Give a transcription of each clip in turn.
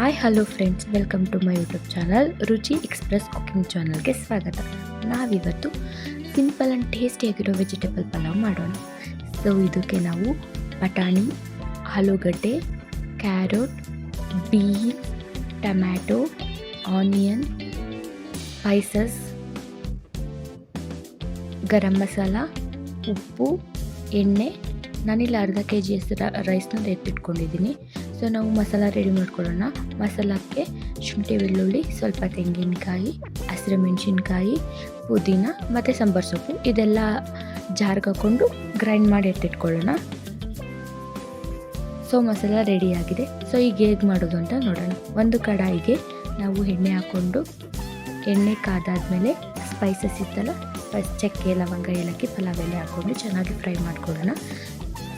Hi hello friends, welcome to my YouTube channel Ruchi express cooking ಚಾನಲ್ಗೆ ಸ್ವಾಗತ. ನಾವಿವತ್ತು simple and ಟೇಸ್ಟಿಯಾಗಿರೋ ವೆಜಿಟೇಬಲ್ ಪಲಾವ್ ಮಾಡೋಣ. ಸೊ ಇದಕ್ಕೆ ನಾವು ಬಟಾಣಿ, ಆಲೂಗಡ್ಡೆ, carrot, beans, tomato, onion, spices, garam masala, ಉಪ್ಪು, ಎಣ್ಣೆ, ನಾನಿಲ್ಲಿ ಅರ್ಧ kg ರೈಸ್ನ ಎತ್ತಿಟ್ಕೊಂಡಿದ್ದೀನಿ. ಸೊ ನಾವು ಮಸಾಲ ರೆಡಿ ಮಾಡ್ಕೊಳ್ಳೋಣ. ಮಸಾಲಕ್ಕೆ ಶುಂಠಿ, ಬೆಳ್ಳುಳ್ಳಿ, ಸ್ವಲ್ಪ ತೆಂಗಿನಕಾಯಿ, ಹಸಿರು ಮೆಣಸಿನ್ಕಾಯಿ, ಪುದೀನ ಮತ್ತು ಸಾಂಬಾರು ಸೊಪ್ಪು ಇದೆಲ್ಲ ಜಾರ್ಗೆ ಹಾಕ್ಕೊಂಡು ಗ್ರೈಂಡ್ ಮಾಡಿ ಎತ್ತಿಟ್ಕೊಳ್ಳೋಣ. ಸೊ ಮಸಾಲ ರೆಡಿಯಾಗಿದೆ. ಸೊ ಈಗ ಹೇಗೆ ಮಾಡೋದು ಅಂತ ನೋಡೋಣ. ಒಂದು ಕಡಾಯಿಗೆ ನಾವು ಎಣ್ಣೆ ಹಾಕ್ಕೊಂಡು ಎಣ್ಣೆ ಕಾದಾದಮೇಲೆ ಸ್ಪೈಸಸ್ ಇತ್ತಲ್ಲ, ಚಕ್ಕೆ, ಲವಂಗ, ಏಲಕ್ಕಿ, ಪಲಾವ್ ಎಲೆ ಹಾಕ್ಕೊಂಡು ಚೆನ್ನಾಗಿ ಫ್ರೈ ಮಾಡ್ಕೊಳ್ಳೋಣ.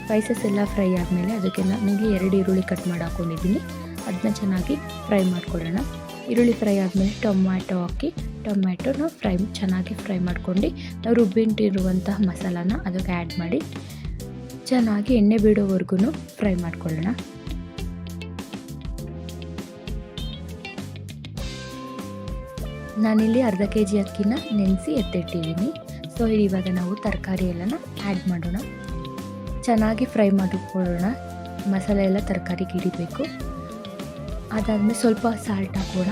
ಸ್ಪೈಸಸ್ ಎಲ್ಲ ಫ್ರೈ ಆದಮೇಲೆ ಅದಕ್ಕೆ ನನಗೆ 2 ಈರುಳ್ಳಿ ಕಟ್ ಮಾಡಿ ಹಾಕ್ಕೊಂಡಿದ್ದೀನಿ. ಅದನ್ನ ಚೆನ್ನಾಗಿ ಫ್ರೈ ಮಾಡ್ಕೊಳ್ಳೋಣ. ಈರುಳ್ಳಿ ಫ್ರೈ ಆದಮೇಲೆ ಟೊಮ್ಯಾಟೊ ಹಾಕಿ ಟೊಮ್ಯಾಟೊನ ಚೆನ್ನಾಗಿ ಫ್ರೈ ಮಾಡ್ಕೊಂಡು ನಾವು ರುಬ್ಬಿಟ್ಟಿರುವಂತಹ ಮಸಾಲಾನ ಅದಕ್ಕೆ ಆ್ಯಡ್ ಮಾಡಿ ಚೆನ್ನಾಗಿ ಎಣ್ಣೆ ಬಿಡೋವರೆಗೂ ಫ್ರೈ ಮಾಡ್ಕೊಳ್ಳೋಣ. ನಾನಿಲ್ಲಿ ಅರ್ಧ kg ಅಕ್ಕಿನ ನೆನೆಸಿ ಎತ್ತಿಟ್ಟಿದ್ದೀನಿ. ಸೊ ಇವಾಗ ನಾವು ತರಕಾರಿ ಎಲ್ಲನ ಆ್ಯಡ್ ಮಾಡೋಣ. ಚೆನ್ನಾಗಿ ಫ್ರೈ ಮಾಡಿಕೊಳ್ಳೋಣ. ಮಸಾಲೆ ಎಲ್ಲ ತರಕಾರಿಗೆ ಹಿಡಿಬೇಕು. ಅದಾದಮೇಲೆ ಸ್ವಲ್ಪ ಸಾಲ್ಟ್ ಹಾಕೋಣ.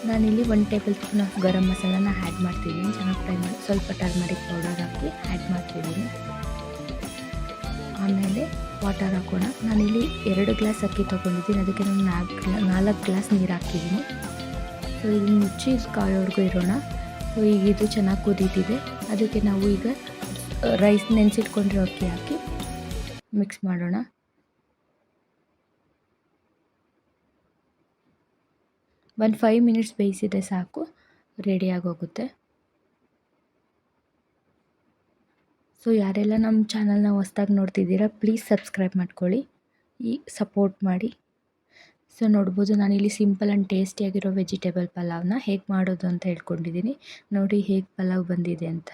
ನಾನಿಲ್ಲಿ 1 ಟೇಬಲ್ ಸ್ಪೂನ್ ಆಫ್ ಗರಂ ಮಸಾಲಾನ ಆ್ಯಡ್ ಮಾಡ್ತಿದ್ದೀನಿ. ಚೆನ್ನಾಗಿ ಫ್ರೈ ಮಾಡಿ ಸ್ವಲ್ಪ ಟರ್ಮರಿಕ್ ಪೌಡರ್ ಹಾಕಿ ಆ್ಯಡ್ ಮಾಡ್ತಿದ್ದೀನಿ. ಆಮೇಲೆ ವಾಟರ್ ಹಾಕೋಣ. ನಾನಿಲ್ಲಿ 2 ಗ್ಲಾಸ್ ಅಕ್ಕಿ ತೊಗೊಂಡಿದ್ದೀನಿ. ಅದಕ್ಕೆ ನಾನು 4 ಗ್ಲಾಸ್ ನೀರು ಹಾಕಿದ್ದೀನಿ. ಸೊ ಇದನ್ನು ಮುಚ್ಚಿ ಕಾಯೋವರೆಗೂ ಇರೋಣ. ಸೊ ಈಗ ಇದು ಚೆನ್ನಾಗಿ ಕುದೀತಿದೆ. ಅದಕ್ಕೆ ನಾವು ಈಗ ರೈಸ್ ನೆನೆಸಿಟ್ಕೊಂಡಿರೋ ಅಕ್ಕಿ ಹಾಕಿ ಮಿಕ್ಸ್ ಮಾಡೋಣ. ಒಂದು 5 ಮಿನಿಟ್ಸ್ ಬೇಯಿಸಿದೆ ಸಾಕು, ರೆಡಿಯಾಗೋಗುತ್ತೆ. ಸೊ ಯಾರೆಲ್ಲ ನಮ್ಮ ಚಾನಲ್ನ ಹೊಸ್ದಾಗಿ ನೋಡ್ತಿದ್ದೀರಾ, ಪ್ಲೀಸ್ ಸಬ್ಸ್ಕ್ರೈಬ್ ಮಾಡ್ಕೊಳ್ಳಿ, ಸಪೋರ್ಟ್ ಮಾಡಿ. ಸೊ ನೋಡ್ಬೋದು, ನಾನಿಲ್ಲಿ ಸಿಂಪಲ್ ಆ್ಯಂಡ್ ಟೇಸ್ಟಿಯಾಗಿರೋ ವೆಜಿಟೇಬಲ್ ಪಲಾವ್ನ ಹೇಗೆ ಮಾಡೋದು ಅಂತ ಹೇಳ್ಕೊಂಡಿದ್ದೀನಿ. ನೋಡಿ ಹೇಗೆ ಪಲಾವ್ ಬಂದಿದೆ ಅಂತ.